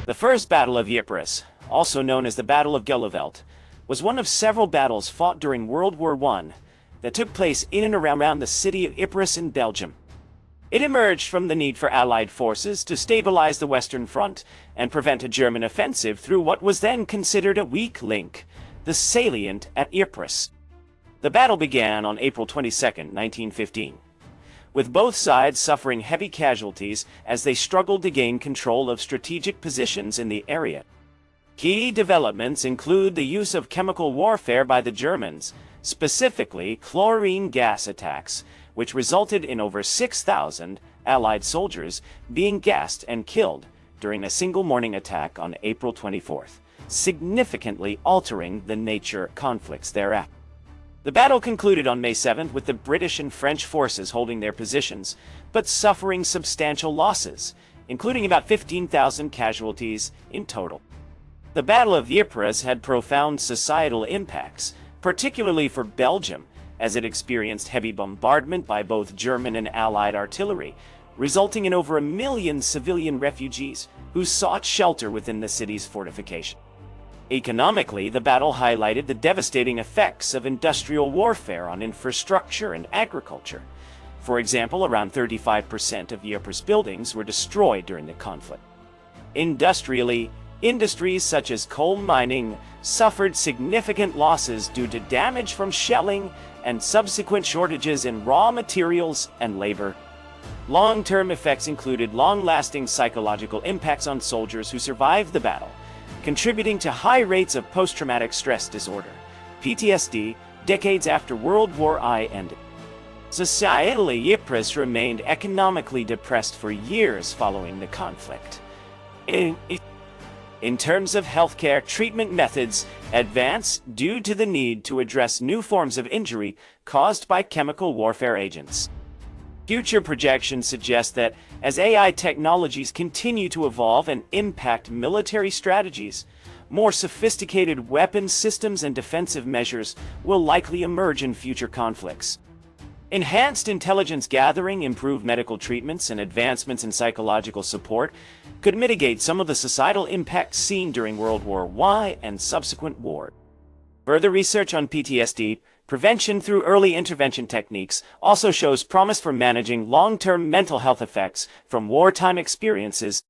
The First Battle of Ypres, also known as the Battle of Gheluvelt, was one of several battles fought during World War I that took place in and around the city of Ypres in Belgium. It emerged from the need for Allied forces to stabilize the Western Front and prevent a German offensive through what was then considered a weak link, the salient at Ypres. The battle began on April 22, 1915. With both sides suffering heavy casualties as they struggled to gain control of strategic positions in the area. Key developments include the use of chemical warfare by the Germans, specifically chlorine gas attacks, which resulted in over 6,000 Allied soldiers being gassed and killed during a single morning attack on April 24th, significantly altering the nature of conflicts thereafter. The battle concluded on May 7th with the British and French forces holding their positions, but suffering substantial losses, including about 15,000 casualties in total. The Battle of Ypres had profound societal impacts, particularly for Belgium, as it experienced heavy bombardment by both German and Allied artillery, resulting in over 1 million civilian refugees who sought shelter within the city's fortification. Economically, the battle highlighted the devastating effects of industrial warfare on infrastructure and agriculture. For example, around 35% of Ypres buildings were destroyed during the conflict. Industrially, industries such as coal mining suffered significant losses due to damage from shelling and subsequent shortages in raw materials and labor. Long-term effects included long-lasting psychological impacts on soldiers who survived the battle, contributing to high rates of post-traumatic stress disorder, PTSD, decades after World War I ended. Societally, Ypres remained economically depressed for years following the conflict. In terms of healthcare, treatment methods advanced due to the need to address new forms of injury caused by chemical warfare agents. Future projections suggest that as AI technologies continue to evolve and impact military strategies, more sophisticated weapons systems and defensive measures will likely emerge in future conflicts. Enhanced intelligence gathering, improved medical treatments, and advancements in psychological support could mitigate some of the societal impacts seen during World War I and subsequent wars. Further research on PTSD, prevention through early intervention techniques, also shows promise for managing long-term mental health effects from wartime experiences.